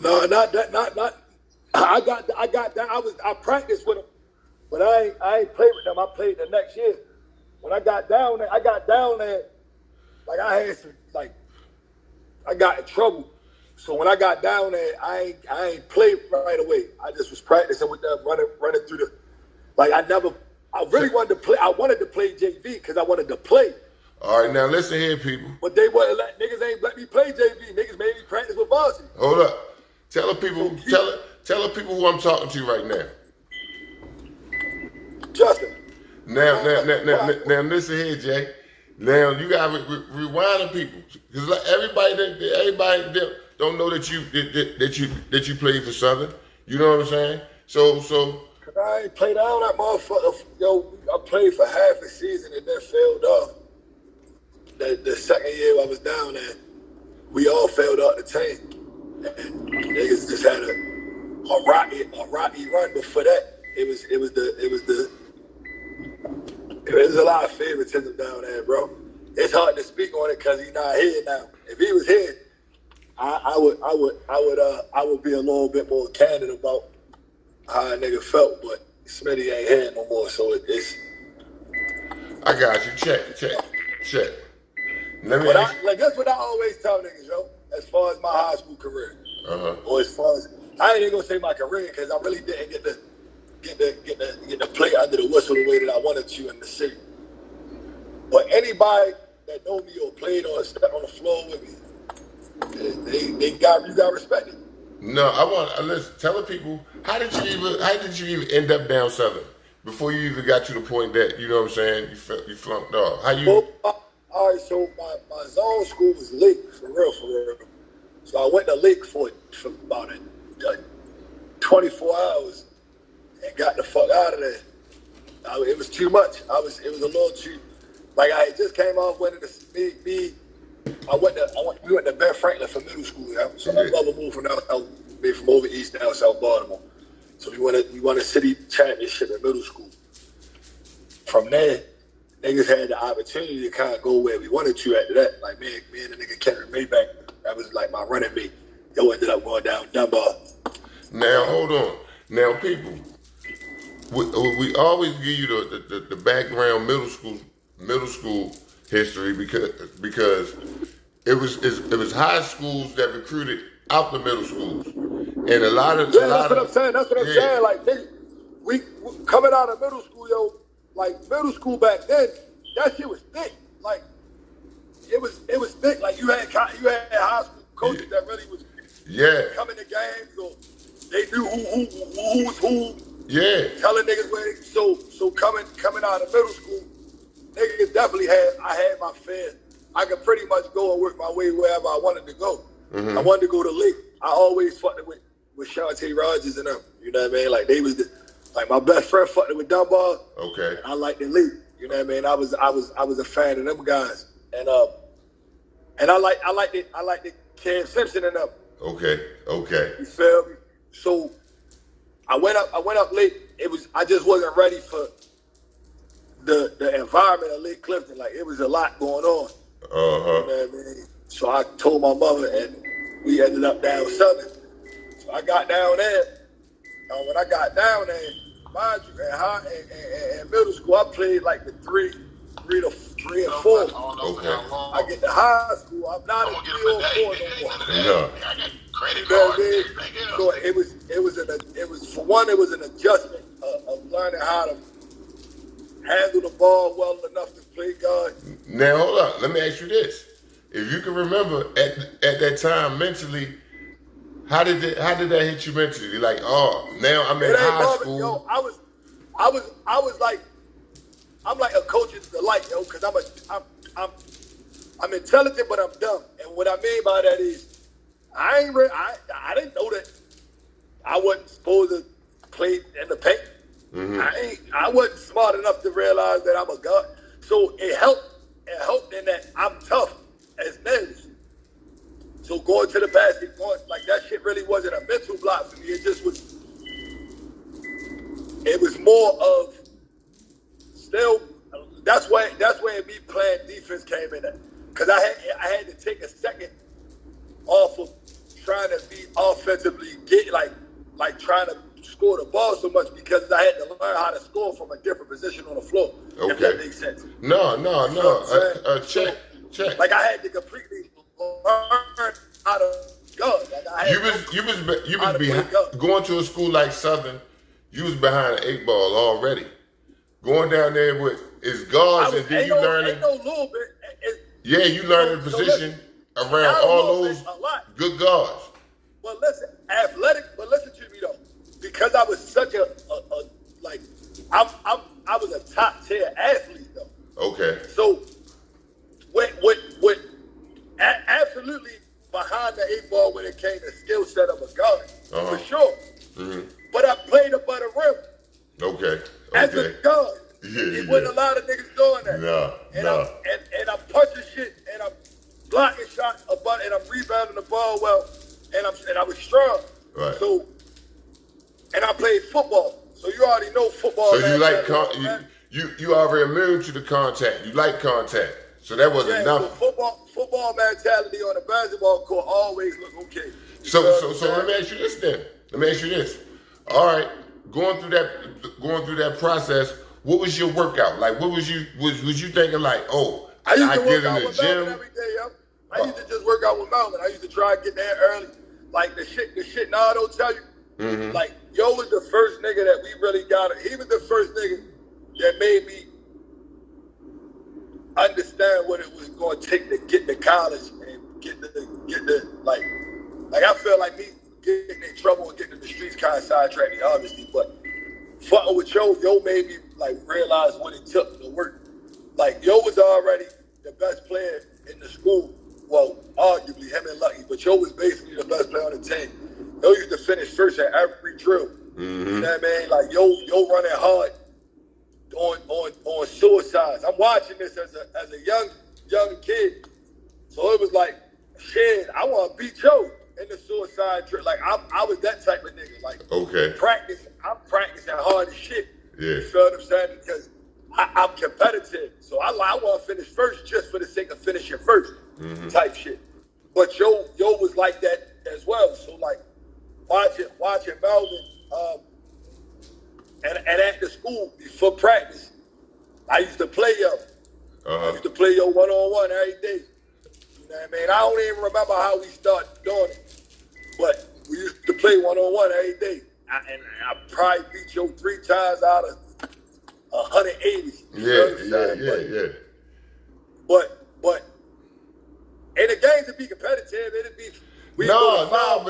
No, not that. Not. I got that. I practiced with them, but I ain't played with them. I played the next year. When I got down there, like I had some, like I got in trouble. So when I got down there, I ain't played right away. I just was practicing with them, running through the. Like I really wanted to play. I wanted to play JV because I wanted to play. All right, now listen here, people. But they wouldn't niggas ain't let me play JV. Niggas made me practice with varsity. Hold up. Tell the people who I'm talking to right now. Justin. Now, listen here, Jay. Now you gotta rewind the people because like everybody don't know that you played for Southern. You know what I'm saying? So. I ain't played out that motherfucker. Yo, I played for half a season and then failed off. The second year I was down there, we all failed out the team. And niggas just had a rocky run. Before that, it was a lot of favoritism down there, bro. It's hard to speak on it because he's not here now. If he was here, I would be a little bit more candid about how a nigga felt, but Smitty ain't here no more, so it's. I got you. Check. That's what I always tell niggas, yo. As far as my high school career, or as far as I ain't even gonna say my career because I really didn't get to play under the whistle the way that I wanted to in the city. But anybody that know me or played or stepped on the floor with me, you got respected. No, I want listen. Tell the people how did you even end up down Southern before you even got to the point that you know what I'm saying you flunked off. How you? Well, all right, so my zone school was Lake for real. So I went to Lake for about 24 hours and got the fuck out of there. It was too much. It was a little too. Like I just came off winning we went to Ben Franklin for middle school. Yeah? So my brother moved from from over east down South Baltimore. So we won a city championship in middle school. From there, niggas had the opportunity to kind of go where we wanted to after that. Like me and the nigga Kendrick Maybank, that was like my running mate. Yo ended up going down Dunbar. Now hold on. Now people, we always give you the background middle school history because it was high schools that recruited out the middle schools, and that's what I'm saying. Like we coming out of middle school, yo. Like middle school back then, that shit was thick. Like it was thick. Like you had high school coaches that really was coming to games, or they knew who was who. Yeah, telling niggas where. So coming out of middle school, niggas definitely I had my fair. I could pretty much go and work my way wherever I wanted to go. I wanted to go to Lake. I always fucked with Shantae Rogers and them. You know what I mean? Like they was like my best friend fucked with Dunbar. Okay. And I liked the Lake. You know what I mean? I was a fan of them guys. And I liked the Cam Simpson and them. Okay. You feel me? So I went up Lake. I just wasn't ready for the environment of Lake Clifton. Like it was a lot going on. You know what I mean? So I told my mother, and we ended up down Southern. So I got down there. When I got down there, mind you, in middle school, I played like the three to 3 and 4. Okay. I get to high school, I'm not a 3 or 4 no more. Yeah. I got credit cards. So it was an adjustment of learning how to handle the ball well enough to play guard. Now hold up, let me ask you this: if you can remember at that time mentally, how did that hit you mentally? Like, oh, now I'm in high school. Yo, I was like, I'm like a coach's delight, yo, because I'm intelligent, but I'm dumb. And what I mean by that is, I didn't know that I wasn't supposed to play in the paint. I wasn't smart enough to realize that I'm a guard. So it helped in that I'm tough as nails. So going to the basket, like that shit really wasn't a mental block for me. It just was. It was more of still. That's where me playing defense came in at, because I had to take a second off of trying to be offensively trying to score the ball so much because I had to learn how to score from a different position on the floor. Okay. If that makes sense. No. Check. Like I had to completely learn how to guard. Like you was behind, going to a school like Southern. You was behind an 8 ball already. Going down there with is guards, and then you learning. Ain't no little bit. Yeah, you learning position around all those good guards. Well, listen, athletic. But listen to me though, because I was such a like I was a top tier athlete though. Okay. So with absolutely behind the 8 ball when it came to skill set of a guard for sure. Mm-hmm. But I played above the rim. Okay. As a guard. It wasn't a lot of niggas doing that. And I'm punching shit and I'm blocking shots above and I'm rebounding the ball well and I was strong. Right. So and I played football. So you already know football. So you like you already immune to the contact. You like contact. So that wasn't enough. So football mentality on the basketball court always look okay. So let me ask you this then. Let me ask you this. All right, going through that process, what was your workout? Like what was you thinking like, oh, I get in the gym every day, yo. I used to just work out with Melvin. I used to try to get there early. Like the shit now I don't tell you. Mm-hmm. Like Yo was the first nigga that we really got. He was the first nigga that made me understand what it was going to take to get to college and get the like I feel like me getting in trouble and getting in the streets kind of sidetracked me, obviously, but fucking with Yo made me like realize what it took to work. Like Yo was already the best player in the school. Well, arguably him and Lucky, but Yo was basically the best player on the team. Yo used to finish first at every drill. Mm-hmm. You know what I mean? Like Yo running hard on suicides. I'm watching this as a young kid. So it was like, shit, I want to beat Yo in the suicide drill. Like I was that type of nigga. Like okay. I'm practicing hard as shit. Yeah. You feel what I'm saying? Because I'm competitive. So I want to finish first just for the sake of finishing first. Mm-hmm. Type shit. But Yo was like that as well. So like watching Melvin and at the school before practice, I used to play Yo. I used to play Yo one-on-one every day. You know what I mean? I don't even remember how we started doing it, but we used to play one-on-one every day. And I probably beat Yo 3 times out of 180. Yeah. But in the games to be competitive, it'd be but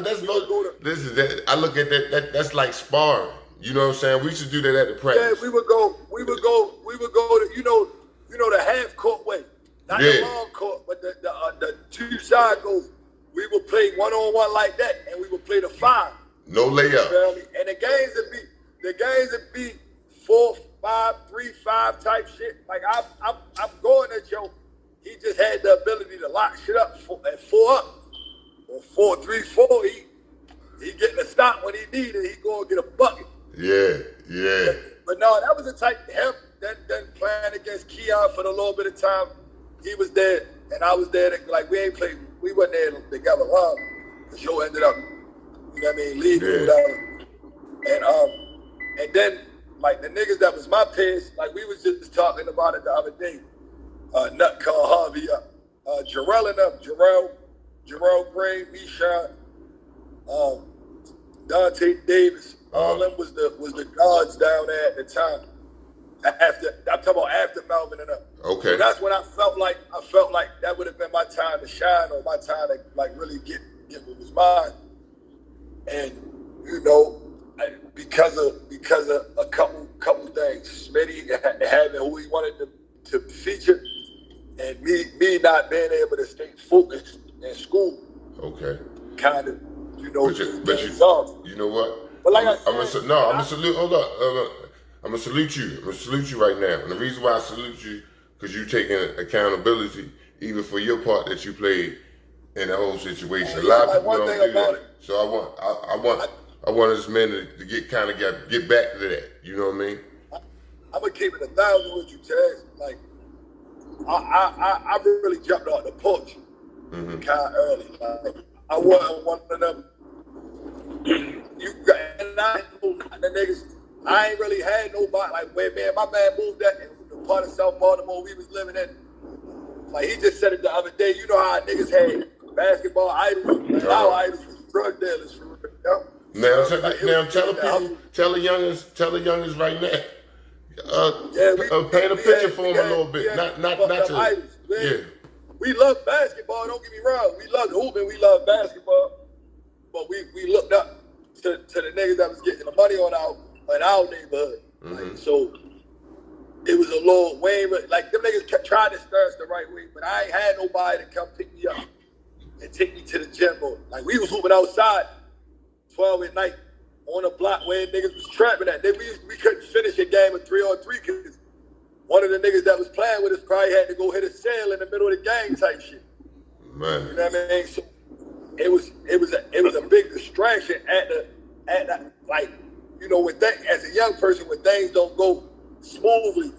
that's I look at that. That's like sparring. You know what I'm saying? We used to do that at the practice. Yeah, we would go to you know the half court way, not the long court, but the 2 side goals. We would play one-on-one like that, and we would play the 5. No layup. You feel me? And the games would be 4, 5, 3, 5 type shit. Like I'm going at Yo. He just had the ability to lock shit up at 4 up. Or 4, 3, 4, he getting a stop when he needed. He go and get a bucket. Yeah. But no, that was the type of him. Then playing against Keon for the little bit of time, he was there and I was there. Like we wasn't there together long. The show ended up, you know what I mean, leaving whatever. And then like the niggas that was my peers, like we was just talking about it the other day. Nut called Harvey up, Jarrell and up, Jarrell Gray, Misha, Dante Davis, all them was the guards down there at the time. I'm talking about after Melvin and up. Okay. So that's when I felt like that would have been my time to shine or my time to like really get what was mine. And you know, because of a couple things, Smitty having who he wanted to feature, and me not being able to stay focused in school. Okay. Kind of, you know. But you know what? But like I'm gonna salute. Hold up. I'm gonna salute you. I'm gonna salute you right now. And the reason why I salute you, because you taking accountability even for your part that you played in the whole situation. A lot of people don't do that. So I want this man to get back to that. You know what I mean? I'm gonna keep it 1,000 with you, Taz. Like I really jumped off the porch kind of early. Like I wasn't one of them. You got, and I know the niggas. I ain't really had nobody like where man. My man moved that in the part of South Baltimore we was living in. Like he just said it the other day. You know how niggas had basketball idols. Like our idols was drug dealers for real. You know? Now, So, like, tell the youngers right now. Paint a we picture had, for them a little bit. Not to. Idols, Yeah. We love basketball. Don't get me wrong. We love hooping. We love basketball. But we looked up to the niggas that was getting the money in our neighborhood. Mm-hmm. Like, so it was a little way, like them niggas kept trying to stir us the right way, but I ain't had nobody to come pick me up and take me to the gym. Like we was hooping outside 12 at night on a block where niggas was trapping at. We couldn't finish a game of 3-on-3 because one of the niggas that was playing with us probably had to go hit a sail in the middle of the game type shit. Man. You know what I mean? So it was a big distraction at the like, you know, as a young person when things don't go smoothly,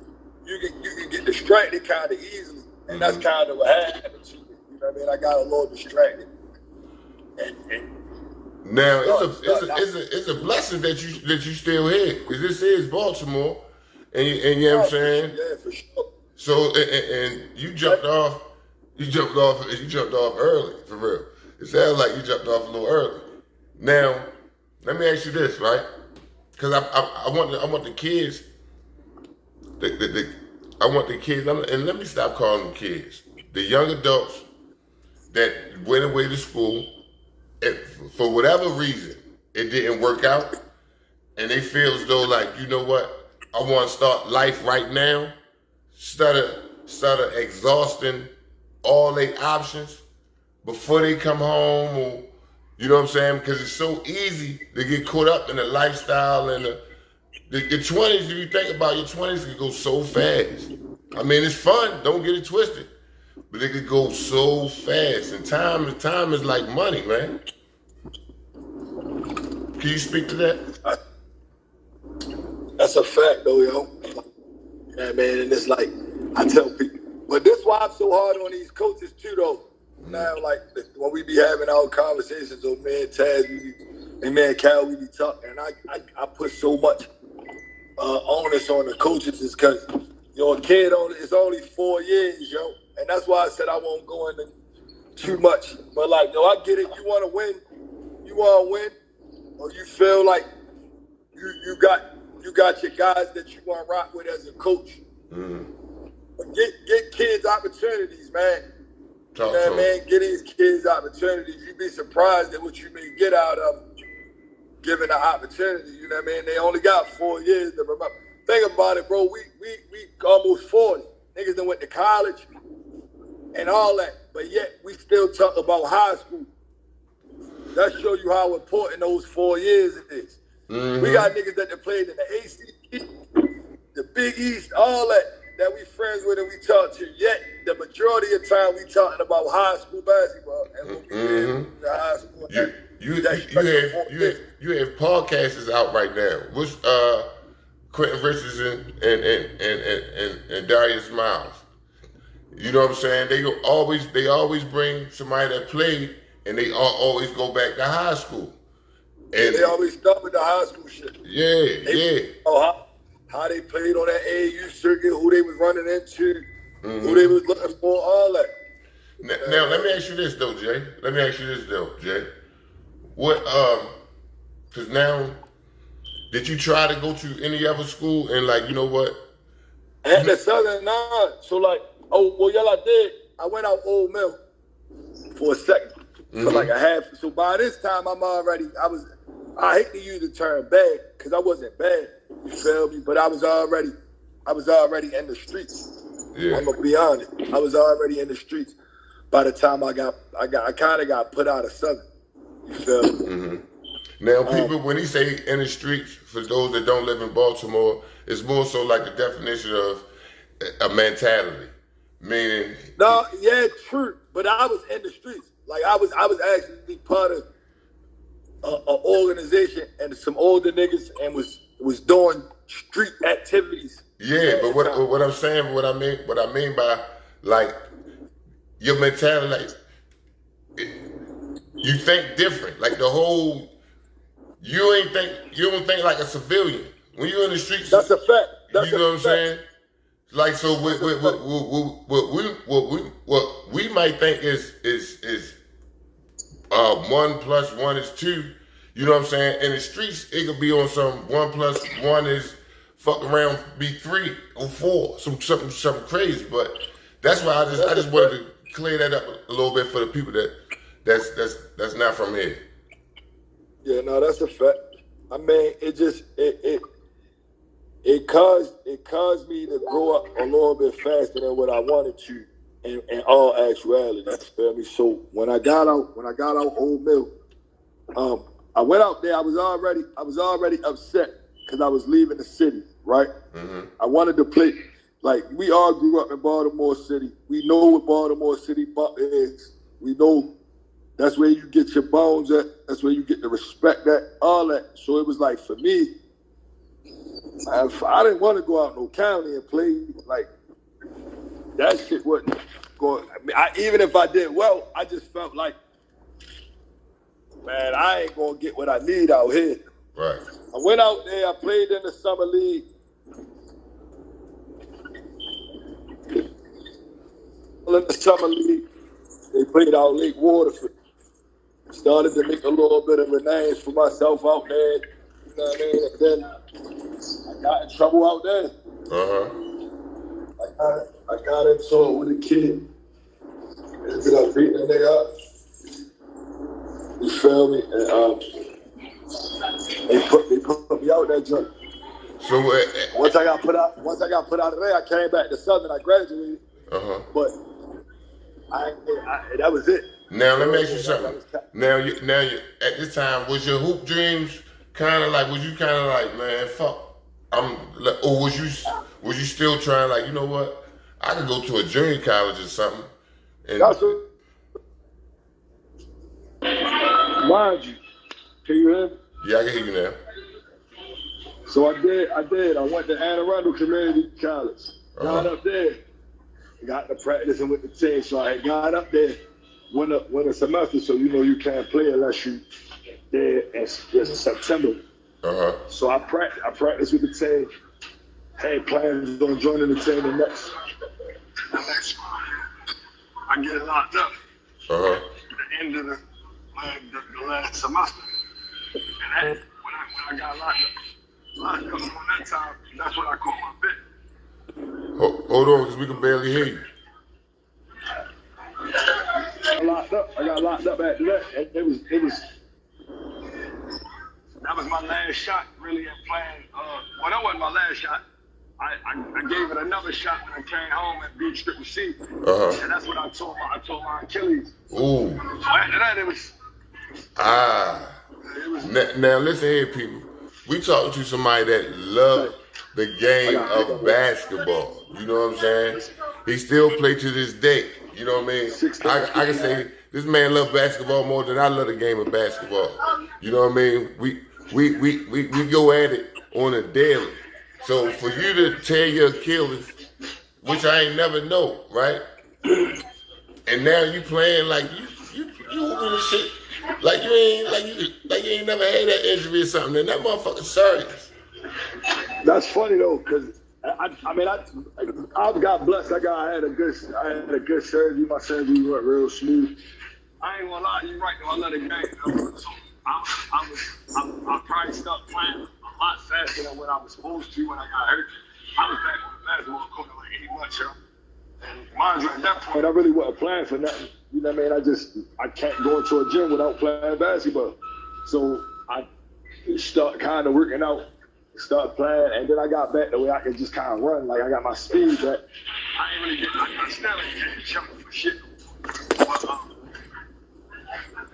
you can get distracted kind of easily. And that's kind of what happened to me. You know what I mean? I got a little distracted. And now it's a blessing that you still here, because this is Baltimore, and you know what I'm saying. Yeah, for sure. So and you jumped off early, for real. It sounds like you jumped off a little early. Now, let me ask you this, right? Because I want the kids. I want the kids, and let me stop calling them kids. The young adults that went away to school. For whatever reason, it didn't work out, and they feel as though, like, you know what, I want to start life right now, instead of exhausting all their options before they come home, or, you know what I'm saying? Because it's so easy to get caught up in the lifestyle and the 20s. If you think about your 20s, can go so fast. I mean, it's fun. Don't get it twisted. But it could go so fast, and time is like money, man. Can you speak to that? That's a fact, though, yo. Yeah, man, and it's like, I tell people, but this why I'm so hard on these coaches, too, though. Now, like, when we be having our conversations, or me and Taz, and me and Cal, we be talking, and I put so much onus on the coaches is because, yo, a kid, it's only 4 years, yo. And that's why I said I won't go into too much. But like, yo, I get it. You want to win. Or you feel like you got your guys that you want to rock with as a coach. But get kids opportunities, man. You know what I mean? Get these kids opportunities. You'd be surprised at what you may get out of them, given the opportunity. You know what I mean? They only got 4 years to remember. Think about it, bro. We almost 40. Niggas done went to college and all that, but yet we still talk about high school. That show you how important those 4 years is. Mm-hmm. We got niggas that played in the ACC, the Big East, all that we friends with and we talk to. Yet the majority of the time we talking about high school basketball and what we did in the high school. You have podcasts out right now. What's Quentin Richardson and Darius Miles? You know what I'm saying? They always bring somebody that played, and they always go back to high school. And they always start with the high school shit. Yeah. How they played on that AAU circuit, who they was running into, who they was looking for, all that. Now let me ask you this though, Jay. What? Because now, did you try to go to any other school and, like, you know what? At the Southern Nine. So like. Oh, well, yeah, I did. I went out Old Mill for a second, for like a half. So by this time, I hate to use the term bad, because I wasn't bad, you feel me? But I was already in the streets. Yeah. I'm gonna be honest. I was already in the streets by the time I kind of got put out of Southern. You feel me? Mm-hmm. Now, people, when he say in the streets, for those that don't live in Baltimore, it's more so like the definition of a mentality. Meaning, no, yeah, true. But I was in the streets. Like I was actually part of an organization and some older niggas and was doing street activities. Yeah, but what I'm saying, what I mean by, like, your mentality, like, You think different. Like the whole, you don't think like a civilian. When you're in the streets, That's a fact. you That's a know what I'm fact. saying? Like so, That's a fact. what we might think is 1+1 is 2. You know what I'm saying? In the streets, it could be on some 1+1 is fuck around be 3 or 4, something crazy. But that's why I just wanted to clear that up a little bit for the people that's not from here. Yeah, no, that's a fact. I mean, it caused me to grow up a little bit faster than what I wanted to in all actuality. You feel me? So when I got out Old Mill, I went out there, I was already upset because I was leaving the city, right? Mm-hmm. I wanted to play, like, we all grew up in Baltimore City. We know what Baltimore City Butler is. We know that's where you get your bones at. That's where you get the respect at, all that. So it was like, for me, I didn't want to go out no county and play. Like, that shit wasn't going. I mean, even if I did well, I just felt like, man, I ain't going to get what I need out here. Right. I went out there. I played in the summer league. In the summer league, they played out Lake Waterford. Started to make a little bit of a name for myself out there. You know what I mean? And then I got in trouble out there. I got into it with a kid. Ended up beating the nigga up. You feel me? And they put me out that joint. So once I got put out of there, I came back to Southern. I graduated. But that was it. Now let me ask you something. Now you at this time, was your hoop dreams kind of like? Was you kind of like, man, fuck, or was you still trying, like, you know what, I could go to a junior college or something? And mind you, can you hear me? Yeah, I can hear you now. So I did. I went to Anne Arundel Community College. Got up there. Got to practicing with the team. So I got up there when a semester. So you know you can't play unless you there in September. So I practiced with the team. Had plans on joining the team the next I get locked up at the end of the last semester. And when I got locked up on that time, that's when I caught my bit. Hold on, because we can barely hear you. I got locked up after that. And it was that was my last shot really in playing. Well, that wasn't my last shot. I gave it another shot when I came home at Beach Triple C. And that's what I tore my Achilles. Ooh. So after that, it was. Now listen here, people. We talking to somebody that loves the game of basketball. You know what I'm saying? He still plays to this day. You know what I mean? I can say this man loves basketball more than I love the game of basketball. You know what I mean? We go at it on a daily. So for you to tear your Achilles, which I ain't never know, right? And now you playing like you hooping this shit like you ain't never had that injury or something. And that motherfucker's serious. That's funny though, because I got blessed. I had a good surgery. My surgery went real smooth. I ain't gonna lie, you right though. I love the game. So I probably stopped playing a lot faster than what I was supposed to when I got hurt. I was back on the basketball court like 8 months, yo. And mind you, at that point, I really wasn't playing for nothing. You know what I mean? I can't go into a gym without playing basketball. So I start kind of working out, start playing, and then I got back the way I could just kind of run. Like I got my speed back. I still ain't getting jumping for shit. But,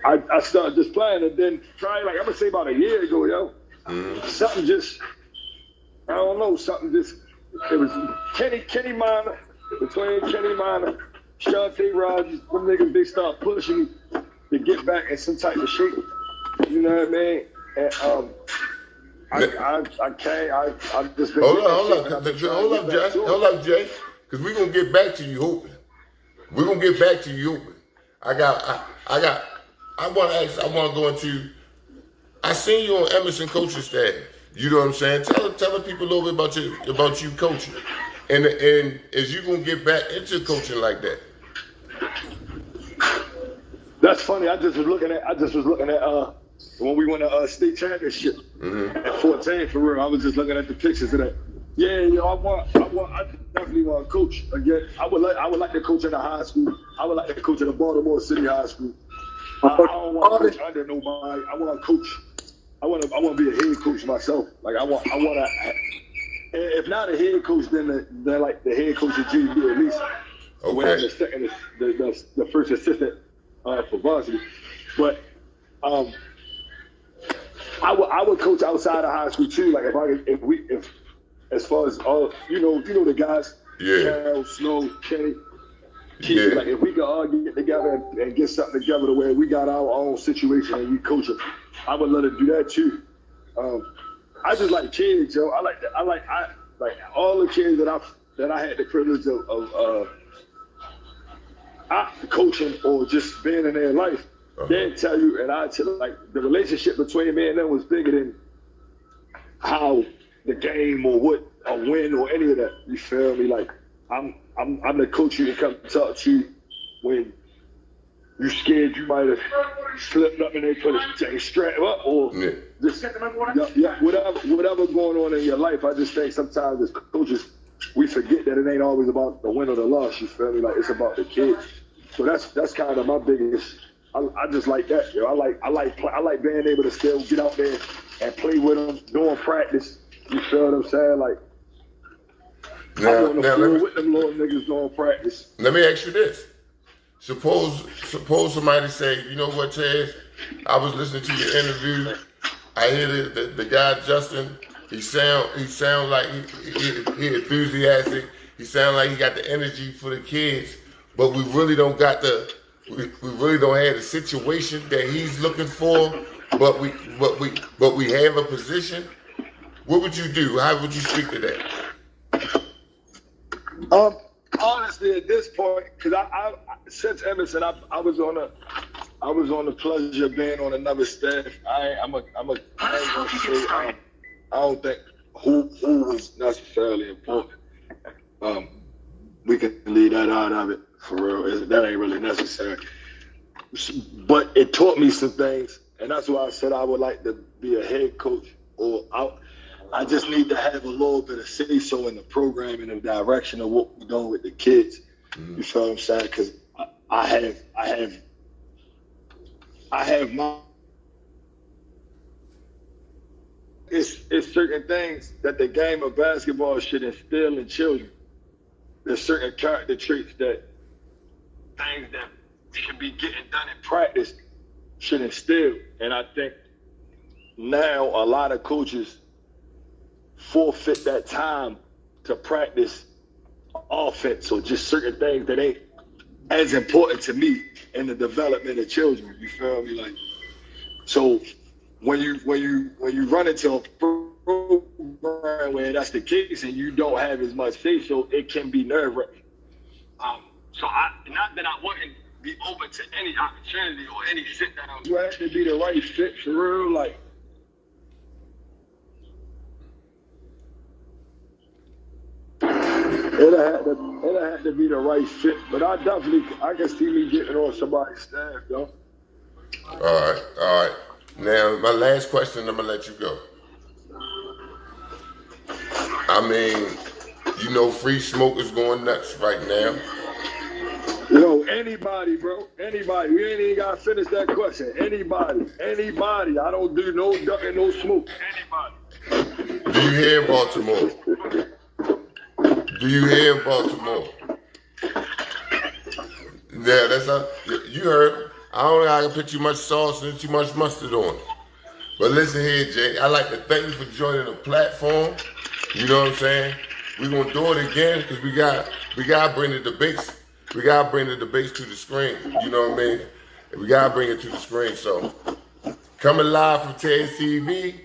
I started just playing, and then probably like I'm gonna say about a year ago, yo, something just, I don't know, it was Kenny Minor, between Kenny Minor, Shantae Rogers, them niggas, they start pushing me to get back in some type of shape. You know what I mean? And I can't. I've just been. Hold up, Jay. Because we're gonna get back to you hooping. I got I want to ask. I want to go into. I seen you on Emerson coaching staff. You know what I'm saying? Tell the people a little bit about you coaching, and is you gonna get back into coaching like that? That's funny. I just was looking at when we won the state championship at 14 for real. I was just looking at the pictures of that. Yeah, I definitely want to coach again. I would like to coach in the high school. I would like to coach in the Baltimore City High School. I don't want to coach under nobody. I want to coach. I want to be a head coach myself. Like I want to. If not a head coach, then like the head coach of JV at least. Okay. When I'm the first assistant for varsity, but I would coach outside of high school too. Like if as far as all you know the guys, Carol, Snow, Kenny, Keith, like if we could all get together and get something together to where we got our own situation and we coach them, I would let them do that too. I just like kids, yo. I like all the kids that I had the privilege of coaching or just being in their life. They'd tell you, and I'd tell like the relationship between me and them was bigger than how the game or what a win or any of that. You feel me? Like I'm the coach you can come talk to you when you scared you might have slipped up and they put a strap up or just whatever going on in your life. I just think sometimes as coaches we forget that it ain't always about the win or the loss. You feel me? Like it's about the kids. So that's kind of my biggest. I just like that, yo. I like being able to still get out there and play with them, doing practice. You feel what I'm saying? Like I'm on the floor with them little niggas doing practice. Let me ask you this: Suppose somebody say, you know what, Tez? I was listening to your interview. I hear the guy Justin. He sound like he enthusiastic. He sound like he got the energy for the kids, but we really don't got we really don't have the situation that he's looking for. But we have a position. What would you do? How would you speak to that? Honestly, at this point, because I since Emerson, I was on the pleasure of being on another staff. I ain't gonna say I don't think who was necessarily important. We can leave that out of it for real. That ain't really necessary. But it taught me some things, and that's why I said I would like to be a head coach, or I just need to have a little bit of say so in the programming and direction of what we're doing with the kids. You feel what I'm saying? Because I have my. It's certain things that the game of basketball should instill in children. There's certain character traits that things that should be getting done in practice should instill. And I think now a lot of coaches forfeit that time to practice offense or just certain things that ain't as important to me in the development of children. You feel me? Like, so when you run into a program where that's the case and you don't have as much say so, it can be nerve-wracking. So not that I wouldn't be open to any opportunity or any sit down. You have to be the right fit for real, like. It'll have to be the right fit, but I can see me getting on somebody's staff, though. All right. Now, my last question, I'm gonna let you go. I mean, free smoke is going nuts right now. Anybody, bro. Anybody. We ain't even gotta finish that question. Anybody. I don't do no ducking, no smoke. Anybody. Do you hear in Baltimore? Yeah, that's how you heard. I don't know how to put too much sauce and too much mustard on it. But listen here, Jay. I'd like to thank you for joining the platform. You know what I'm saying? We're gonna do it again because we gotta bring the debates. We gotta bring the debates to the screen. You know what I mean? We gotta bring it to the screen. So coming live from TED TV.